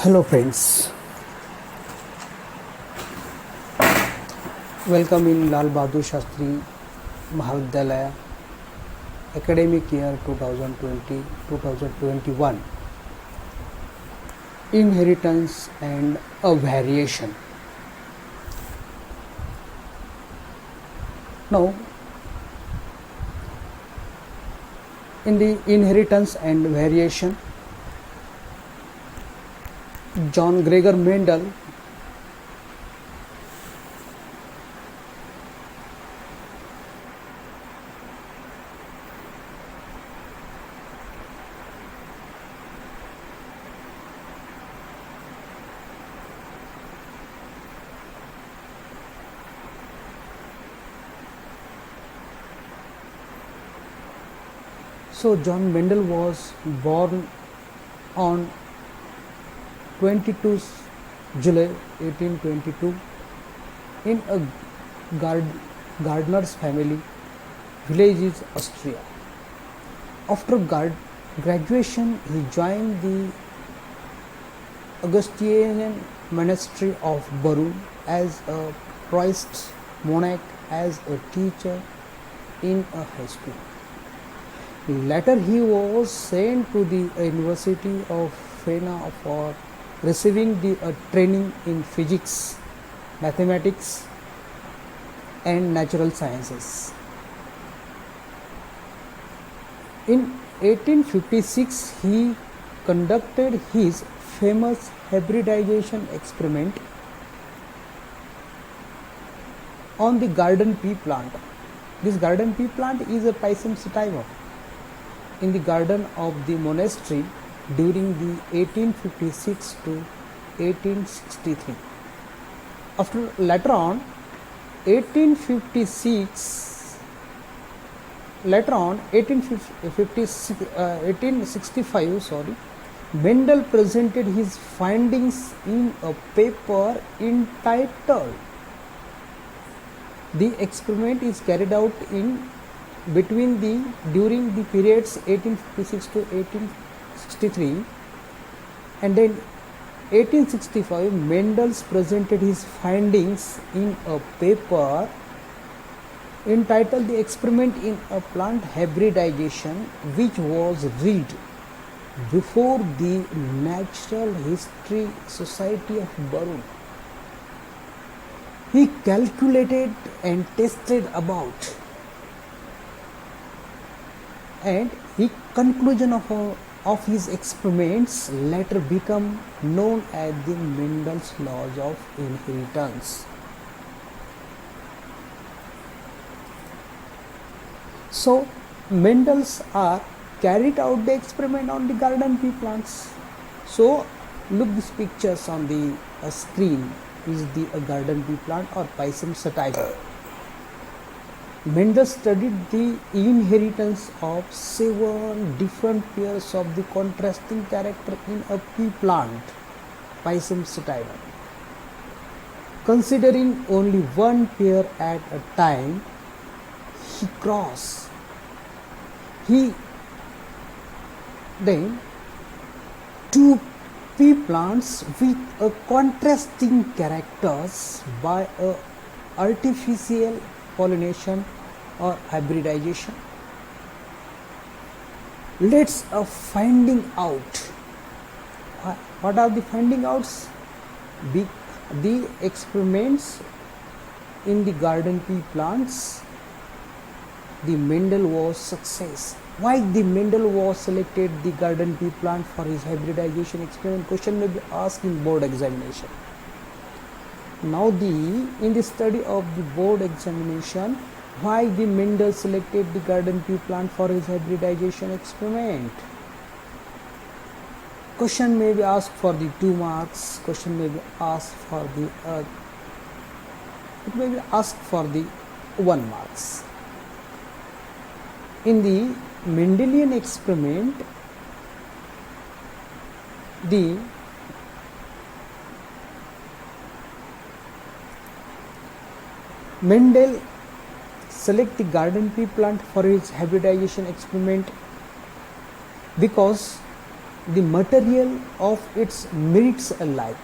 Hello, friends. Welcome in Lal Bahadur Shastri Mahavidyalaya, academic year 2020-2021. Inheritance and a variation. Now, in the inheritance and variation, John Gregor Mendel John Mendel was born on 22 July 1822 in a gardener's family, village is Austria. After graduation, he joined the Augustinian monastery of Barun as a priest monarch, as a teacher in a high school. Later, he was sent to the University of Vienna for receiving the training in physics, mathematics, and natural sciences. In 1856, he conducted his famous hybridization experiment on the garden pea plant. This garden pea plant is a Pisum sativa in the garden of the monastery during the 1856 to 1863. After later on 1865, Mendel presented his findings in a paper entitled "The experiment is carried out in during the periods 1856 to 1863, and then 1865 Mendel presented his findings in a paper entitled "The Experiment in a Plant Hybridization," which was read before the Natural History Society of Barun. He calculated and tested about, and the conclusion of his experiments later become known as the Mendel's laws of inheritance. So, Mendel's are carried out the experiment on the garden pea plants. So, look these pictures on the screen. Is the garden pea plant or Pisum sativa. Mendel studied the inheritance of 7 different pairs of the contrasting character in a pea plant, Pisum sativa. Considering only one pair at a time, then 2 pea plants with a contrasting characters by a artificial pollination or hybridization. Let's finding out. What are the finding outs? The experiments in the garden pea plants, the Mendel was success. Why the Mendel was selected the garden pea plant for his hybridization experiment? Question may be asked in board examination. Now in the study of the board examination, why the Mendel selected the garden pea plant for his hybridization experiment? Question may be asked for the 2 marks. Question may be asked for the 1 marks. In the Mendelian experiment, the Mendel select the garden pea plant for his hybridization experiment because the material of its merits alike.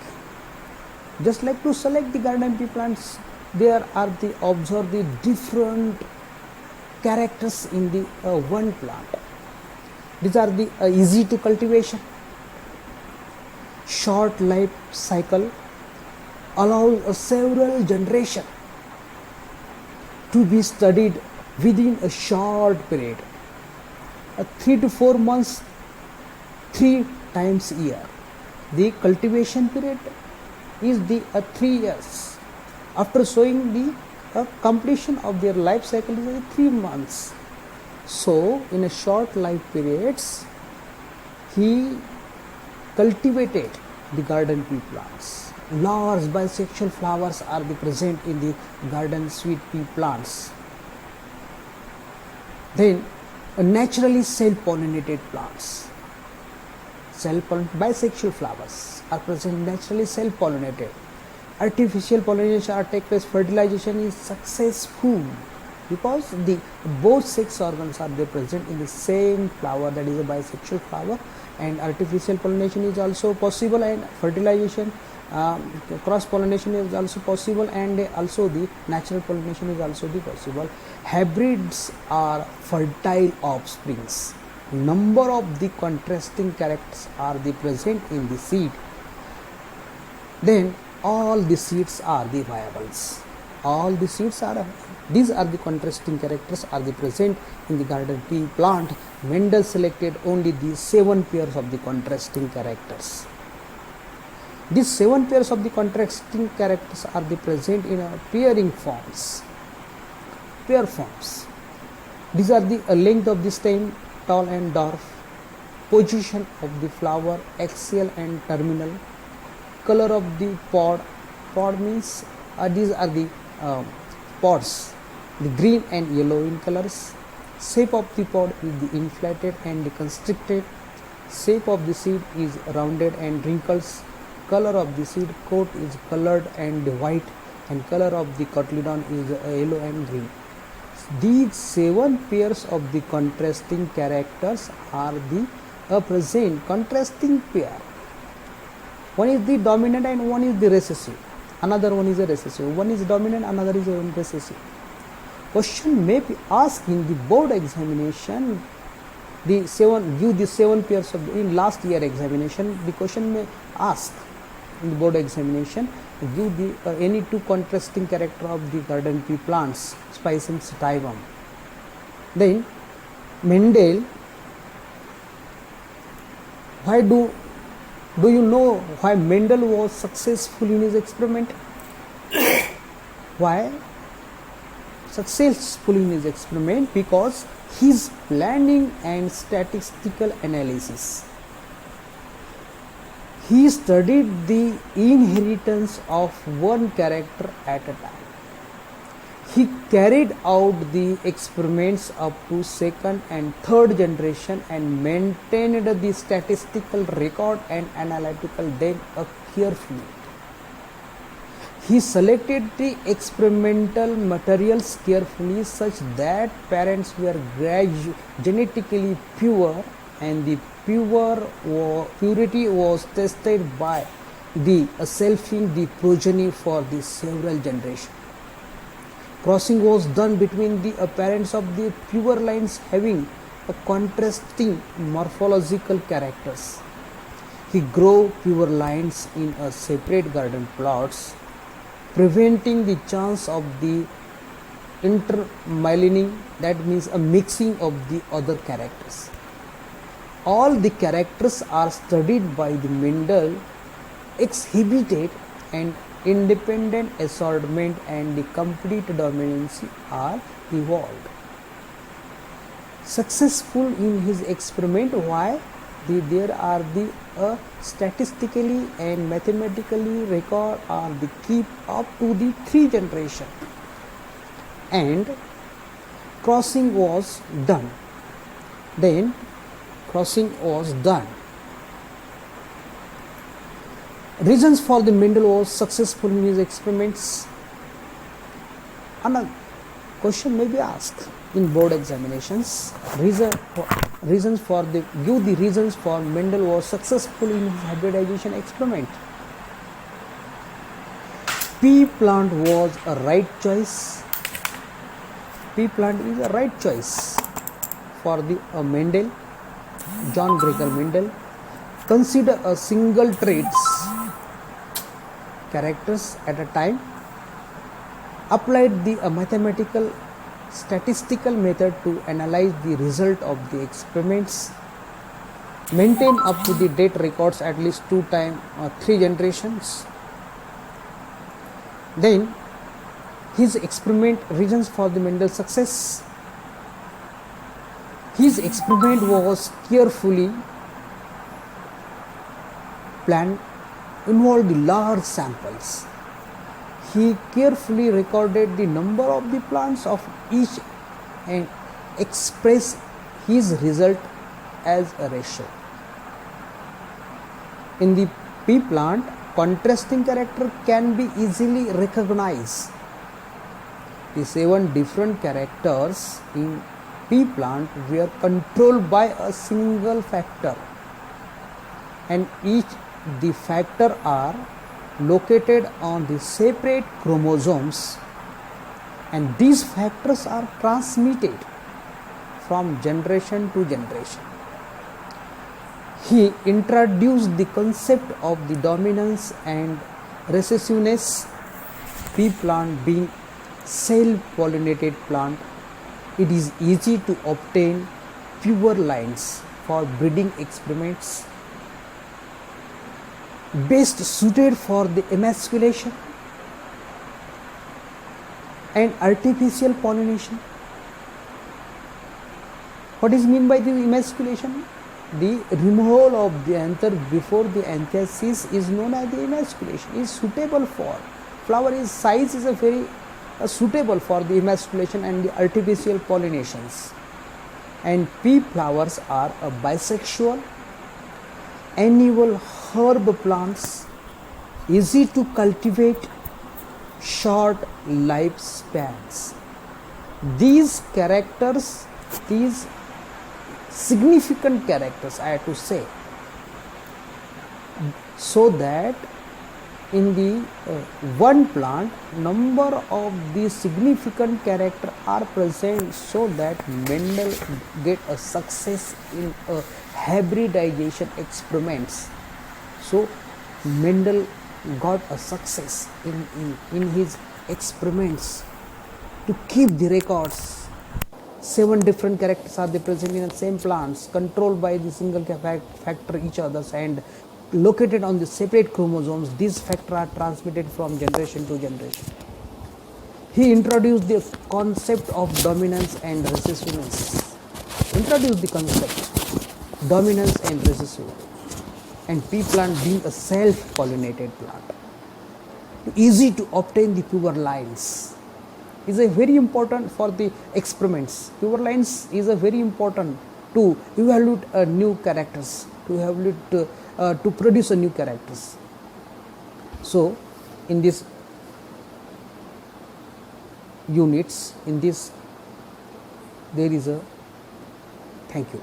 Just like to select the garden pea plants, there are the observe the different characters in the one plant. These are the easy to cultivation, short life cycle, allows several generations to be studied within a short period, 3 to 4 months, 3 times a year. The cultivation period is the 3 years. After showing the completion of their life cycle is 3 months. So in a short life periods, he cultivated the garden pea plants. Large bisexual flowers are present in the garden sweet pea plants. Then naturally self-pollinated plants. Bisexual flowers are present naturally self-pollinated. Artificial pollination or take place fertilization is successful because the both sex organs are there present in the same flower, that is a bisexual flower, and artificial pollination is also possible, and fertilization, cross pollination is also possible, and also the natural pollination is also possible. Hybrids are fertile offsprings. Number of the contrasting characters are present in the seed. Then all the seeds are the viables. All the seeds are, these are the contrasting characters are present in the garden pea plant. Mendel selected only the 7 pairs of the contrasting characters. These 7 pairs of the contrasting characters are present in pairing forms. Pair forms. These are the length of the stem, tall and dwarf, position of the flower, axial and terminal, color of the pod. Pod means these are the pods, the green and yellow in colors. Shape of the pod is the inflated and the constricted. Shape of the seed is rounded and wrinkles. Color of the seed coat is colored and white, and color of the cotyledon is yellow and green. These 7 pairs of the contrasting characters are the present contrasting pair. One is the dominant and one is the recessive. Another one is a recessive. One is dominant, another is a recessive. Question may be asked in the board examination. Give the 7 pairs of in last year examination. The question may ask in the board examination, give the any 2 contrasting character of the garden pea plants, Spicem sativum. Then Mendel, why do you know why Mendel was successful in his experiment? Why successful in his experiment? Because his planning and statistical analysis. He studied the inheritance of one character at a time. He carried out the experiments up to 2nd and 3rd generation and maintained the statistical record and analytical data carefully. He selected the experimental materials carefully such that parents were genetically pure, and the purity was tested by the selfing the progeny for the several generations. Crossing was done between the parents of the pure lines having a contrasting morphological characters. He grew pure lines in a separate garden plots, preventing the chance of the intermingling, that means a mixing of the other characters. All the characters are studied by the Mendel, exhibited an independent assortment, and the complete dominancy are evolved. Successful in his experiment, why? There are the statistically and mathematically record are the keep up to the 3 generation, and crossing was done. Then crossing was done. Reasons for the Mendel was successful in his experiments. Another question may be asked in board examinations. Reasons for give the reasons for Mendel was successful in his hybridization experiment. Pea plant was a right choice. Pea plant is a right choice for the Mendel, John Gregor Mendel. Consider a single traits characters at a time. Applied the mathematical statistical method to analyze the result of the experiments. Maintain up to the date records at least 3 generations. Then his experiment reasons for the Mendel's success. His experiment was carefully planned, involved large samples. He carefully recorded the number of the plants of each and expressed his result as a ratio. In the pea plant, contrasting character can be easily recognized. The 7 different characters in pea plant were controlled by a single factor, and each the factor are located on the separate chromosomes, and these factors are transmitted from generation to generation. He introduced the concept of the dominance and recessiveness. Pea plant being self-pollinated plant, it is easy to obtain pure lines for breeding experiments, best suited for the emasculation and artificial pollination. What is meant by the emasculation? The removal of the anther before the anthesis is known as the emasculation. Is suitable for flower size is a very suitable for the emasculation and the artificial pollinations. And pea flowers are a bisexual annual herb plants, easy to cultivate, short lifespans. These characters, these significant characters, I have to say, so that in the one plant, number of the significant character are present, so that Mendel get a success in a hybridization experiments. So Mendel got a success in his experiments to keep the records. 7 different characters are present in the same plants, controlled by the single factor each others and located on the separate chromosomes. These factors are transmitted from generation to generation. He introduced the concept of dominance and recessiveness. Introduced the concept dominance and recessiveness. And pea plant being a self-pollinated plant, easy to obtain the pure lines, is a very important for the experiments. Pure lines is a very important to evaluate new characters, to evaluate to produce a new characters. So in this units, in this there is a thank you.